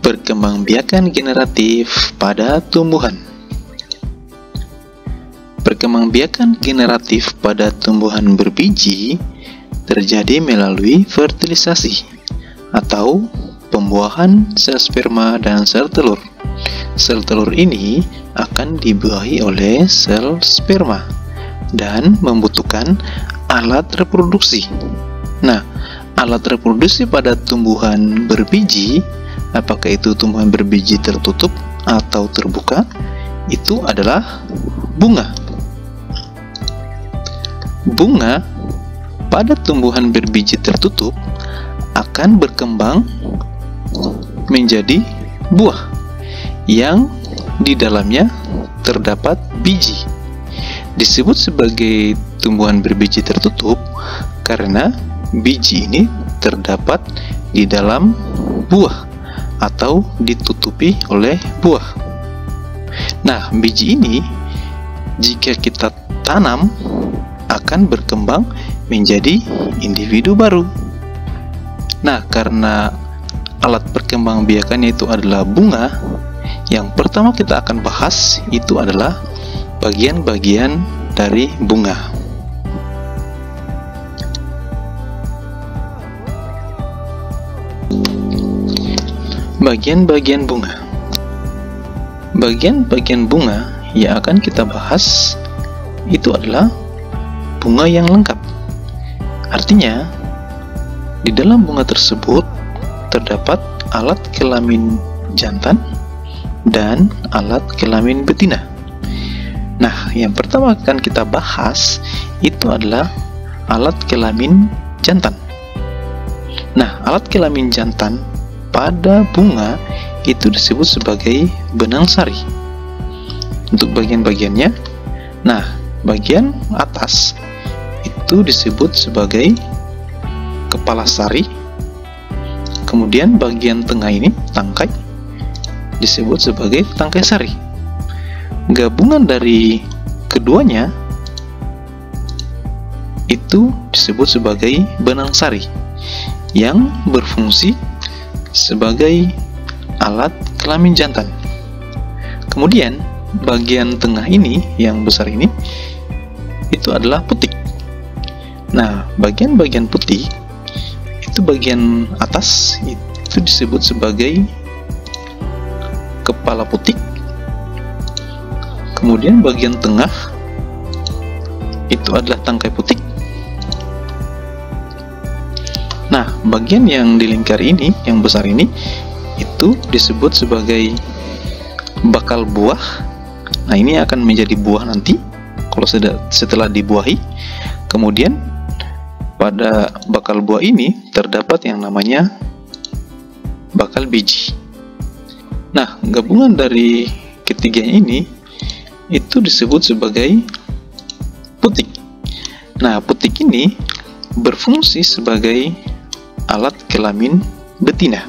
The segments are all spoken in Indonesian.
Perkembangbiakan generatif pada tumbuhan. Perkembangbiakan generatif pada tumbuhan berbiji terjadi melalui fertilisasi atau pembuahan sel sperma dan sel telur. Sel telur ini akan dibuahi oleh sel sperma dan membutuhkan alat reproduksi. Nah, alat reproduksi pada tumbuhan berbiji, apakah itu tumbuhan berbiji tertutup atau terbuka, itu adalah bunga. Bunga pada tumbuhan berbiji tertutup akan berkembang menjadi buah yang di dalamnya terdapat biji. Disebut sebagai tumbuhan berbiji tertutup karena biji ini terdapat di dalam buah atau ditutupi oleh buah. Nah, biji ini jika kita tanam akan berkembang menjadi individu baru. Nah, karena alat perkembangbiakannya itu adalah bunga, yang pertama kita akan bahas itu adalah bagian-bagian dari bunga. Bagian-bagian bunga. Bagian-bagian bunga yang akan kita bahas itu adalah bunga yang lengkap. Artinya, di dalam bunga tersebut terdapat alat kelamin jantan dan alat kelamin betina. Nah, yang pertama akan kita bahas itu adalah alat kelamin jantan. Nah, alat kelamin jantan pada bunga itu disebut sebagai benang sari. Untuk bagian-bagiannya, nah, bagian atas itu disebut sebagai kepala sari. Kemudian bagian tengah ini, tangkai, disebut sebagai tangkai sari. Gabungan dari keduanya itu disebut sebagai benang sari yang berfungsi sebagai alat kelamin jantan. Kemudian bagian tengah ini, yang besar ini, itu adalah putik. Nah, bagian-bagian putih itu bagian atas itu disebut sebagai kepala putik. Kemudian bagian tengah itu adalah tangkai putik. Nah, bagian yang dilingkari ini, yang besar ini, itu disebut sebagai bakal buah. Nah, ini akan menjadi buah nanti kalau setelah dibuahi. Kemudian pada bakal buah ini terdapat yang namanya bakal biji. Nah, gabungan dari ketiganya ini itu disebut sebagai putik. Nah, putik ini berfungsi sebagai alat kelamin betina.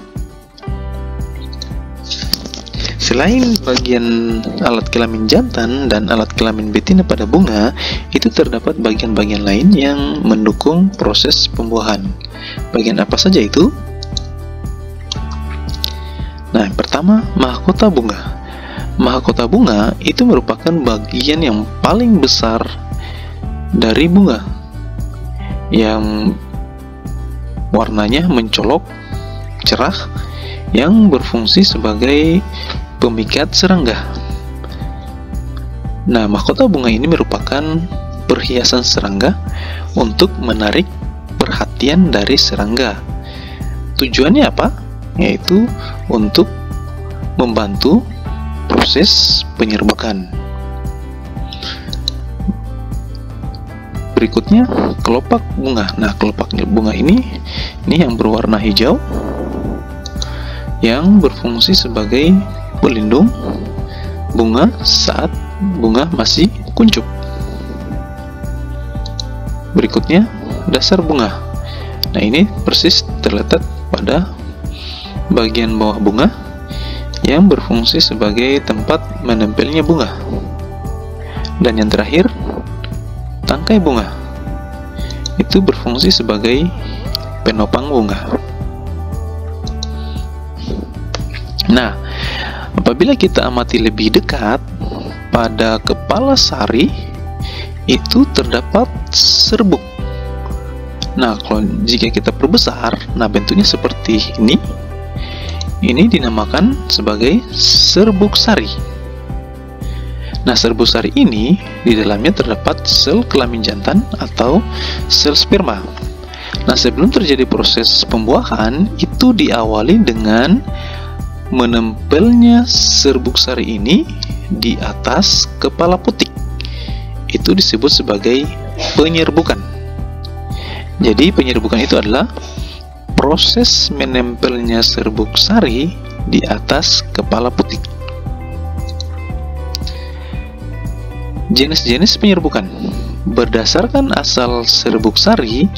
Selain bagian alat kelamin jantan dan alat kelamin betina pada bunga, itu terdapat bagian-bagian lain yang mendukung proses pembuahan. Bagian apa saja itu? Nah, yang pertama, mahkota bunga. Mahkota bunga itu merupakan bagian yang paling besar dari bunga, yang warnanya mencolok, cerah, yang berfungsi sebagai pemikat serangga. Nah, mahkota bunga ini merupakan perhiasan serangga untuk menarik perhatian dari serangga. Tujuannya apa? Yaitu untuk membantu proses penyerbukan. Berikutnya, kelopak bunga. Nah, kelopak bunga ini yang berwarna hijau, yang berfungsi sebagai pelindung bunga saat bunga masih kuncup. Berikutnya, dasar bunga. Nah, ini persis terletak pada bagian bawah bunga yang berfungsi sebagai tempat menempelnya bunga. Dan yang terakhir, tangkai bunga. Itu berfungsi sebagai penopang bunga. Nah, apabila kita amati lebih dekat, pada kepala sari itu terdapat serbuk. Nah, kalau jika kita perbesar, nah bentuknya seperti ini. Ini dinamakan sebagai serbuk sari. Nah, serbuk sari ini di dalamnya terdapat sel kelamin jantan atau sel sperma. Nah, sebelum terjadi proses pembuahan, itu diawali dengan menempelnya serbuk sari ini di atas kepala putik. Itu disebut sebagai penyerbukan. Jadi, penyerbukan itu adalah proses menempelnya serbuk sari di atas kepala putik. Jenis-jenis penyerbukan. Berdasarkan asal serbuk sari,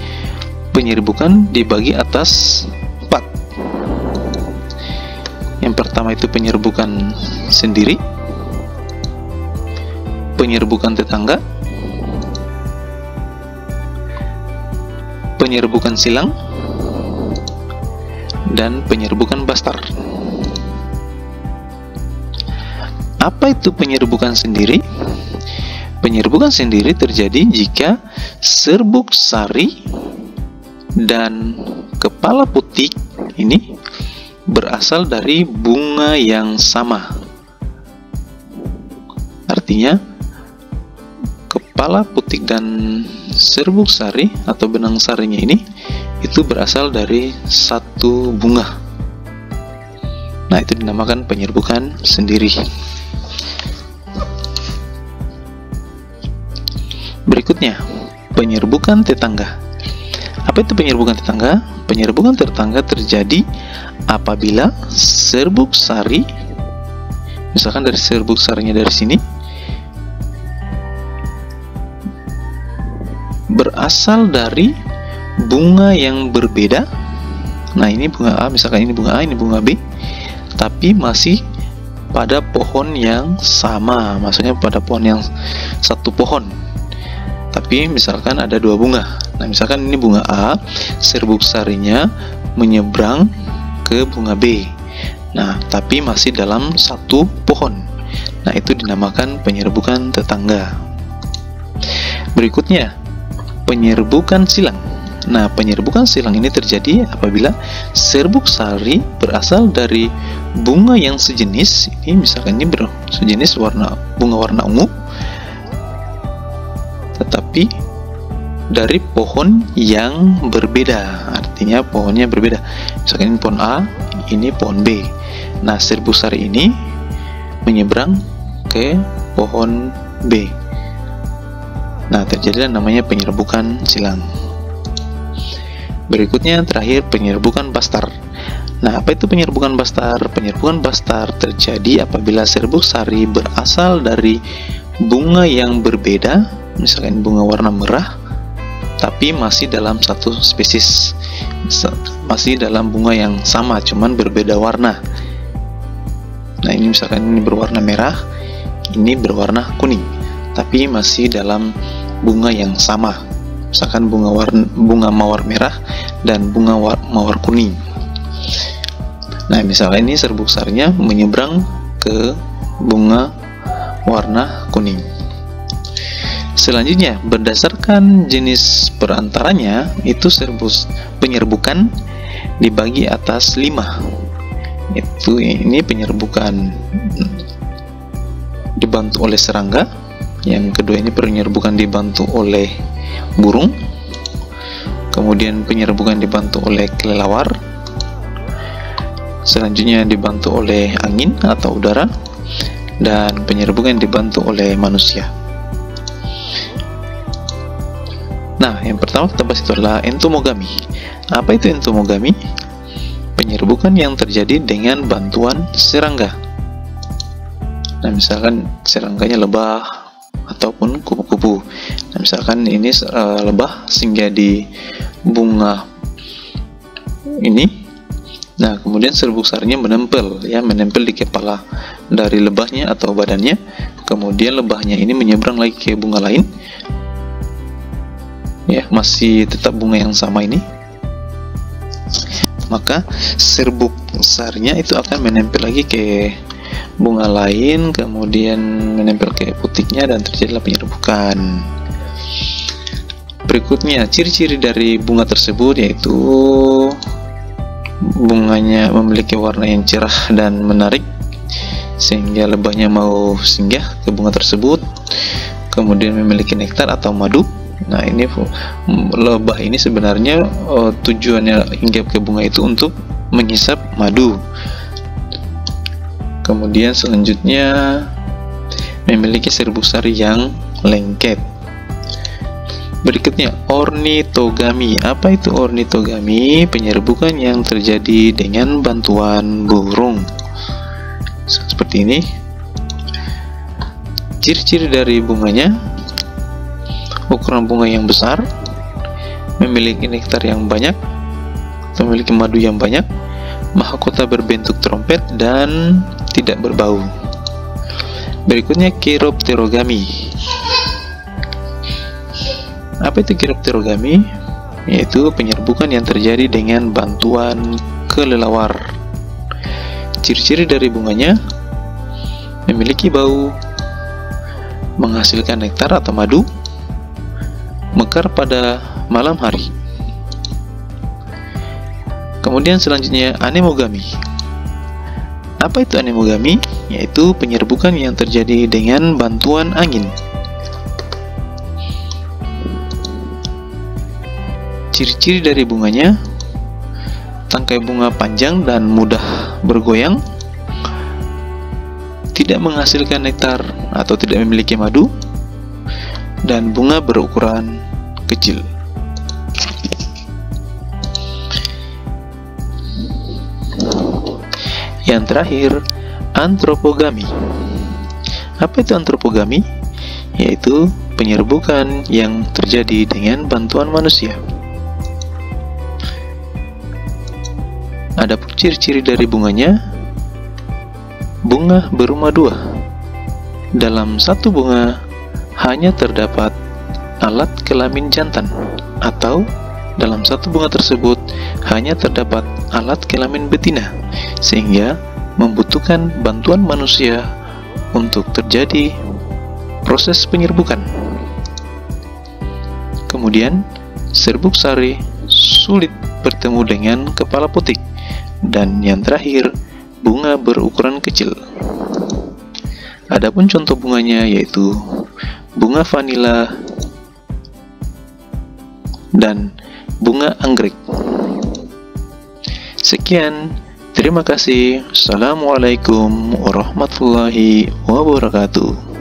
penyerbukan dibagi atas 4. Yang pertama itu penyerbukan sendiri, penyerbukan tetangga, penyerbukan silang, dan penyerbukan bastar. Apa itu penyerbukan sendiri? Penyerbukan sendiri terjadi jika serbuk sari dan kepala putik ini berasal dari bunga yang sama. Artinya, kepala putik dan serbuk sari atau benang sarinya ini itu berasal dari satu bunga. Nah, itu dinamakan penyerbukan sendiri. Berikutnya, penyerbukan tetangga. Apa itu penyerbukan tetangga? Penyerbukan tetangga terjadi apabila serbuk sari, misalkan dari serbuk sarinya dari sini, berasal dari bunga yang berbeda. Nah, ini bunga A, misalkan ini bunga A, ini bunga B, tapi masih pada pohon yang sama, maksudnya pada pohon yang satu pohon. Tapi misalkan ada 2 bunga. Nah, misalkan ini bunga A, serbuk sarinya menyeberang ke bunga B. Nah, tapi masih dalam satu pohon. Nah, itu dinamakan penyerbukan tetangga. Berikutnya, penyerbukan silang. Nah, penyerbukan silang ini terjadi apabila serbuk sari berasal dari bunga yang sejenis. Ini misalkan ini sejenis bunga warna ungu, tetapi dari pohon yang berbeda. Artinya pohonnya berbeda. Misalkan ini pohon A, ini pohon B. Nah, serbuk sari ini menyeberang ke pohon B. Nah, terjadilah namanya penyerbukan silang. Berikutnya terakhir penyerbukan bastar. Nah, apa itu penyerbukan bastar? Penyerbukan bastar terjadi apabila serbuk sari berasal dari bunga yang berbeda, misalkan bunga warna merah, tapi masih dalam satu spesies, masih dalam bunga yang sama, cuman berbeda warna. Nah, ini misalkan ini berwarna merah, ini berwarna kuning, tapi masih dalam bunga yang sama, misalkan bunga mawar merah dan bunga mawar kuning. Nah, misalkan ini serbuk sarinya menyeberang ke bunga warna kuning. Selanjutnya, berdasarkan jenis perantaranya, itu penyerbukan dibagi atas 5. Ini penyerbukan dibantu oleh serangga. Yang kedua ini penyerbukan dibantu oleh burung. Kemudian penyerbukan dibantu oleh kelelawar. Selanjutnya dibantu oleh angin atau udara. Dan penyerbukan dibantu oleh manusia. Nah, yang pertama kita bahas itu adalah entomogami. Apa itu entomogami? Penyerbukan yang terjadi dengan bantuan serangga. Nah, misalkan serangganya lebah ataupun kupu-kupu. Nah, misalkan ini lebah singgah di bunga ini. Nah, kemudian serbuk sarinya menempel di kepala dari lebahnya atau badannya. Kemudian lebahnya ini menyeberang lagi ke bunga lain. Ya, masih tetap bunga yang sama ini. maka serbuk sarnya itu akan menempel lagi ke bunga lain, kemudian menempel ke putiknya dan terjadilah penyerbukan. Berikutnya, ciri-ciri dari bunga tersebut yaitu bunganya memiliki warna yang cerah dan menarik sehingga lebahnya mau singgah ke bunga tersebut, kemudian memiliki nektar atau madu. Nah, ini lebah ini sebenarnya tujuannya hinggap ke bunga itu untuk menghisap madu. Kemudian selanjutnya memiliki serbuk sari yang lengket. Berikutnya, ornitogami. Apa itu ornitogami? Penyerbukan yang terjadi dengan bantuan burung. Seperti ini. Ciri-ciri dari bunganya: ukuran bunga yang besar, memiliki nektar yang banyak, memiliki madu yang banyak, mahkota berbentuk trompet, dan tidak berbau. Berikutnya, chiropterogami. Apa itu chiropterogami? Yaitu penyerbukan yang terjadi dengan bantuan kelelawar. Ciri-ciri dari bunganya: memiliki bau, menghasilkan nektar atau madu, mekar pada malam hari. Kemudian selanjutnya, anemogami. Apa itu anemogami? Yaitu penyerbukan yang terjadi dengan bantuan angin. Ciri-ciri dari bunganya: tangkai bunga panjang dan mudah bergoyang, tidak menghasilkan nektar atau tidak memiliki madu, dan bunga berukuran kecil. Yang terakhir, antropogami. Apa itu antropogami? Yaitu penyerbukan yang terjadi dengan bantuan manusia. Adapun ciri-ciri dari bunganya: bunga berumah dua. Dalam satu bunga hanya terdapat alat kelamin jantan, atau dalam satu bunga tersebut hanya terdapat alat kelamin betina, sehingga membutuhkan bantuan manusia untuk terjadi proses penyerbukan. Kemudian, serbuk sari sulit bertemu dengan kepala putik. Dan yang terakhir, bunga berukuran kecil. Adapun contoh bunganya yaitu bunga vanila dan bunga anggrek. Sekian, terima kasih. Assalamualaikum warahmatullahi wabarakatuh.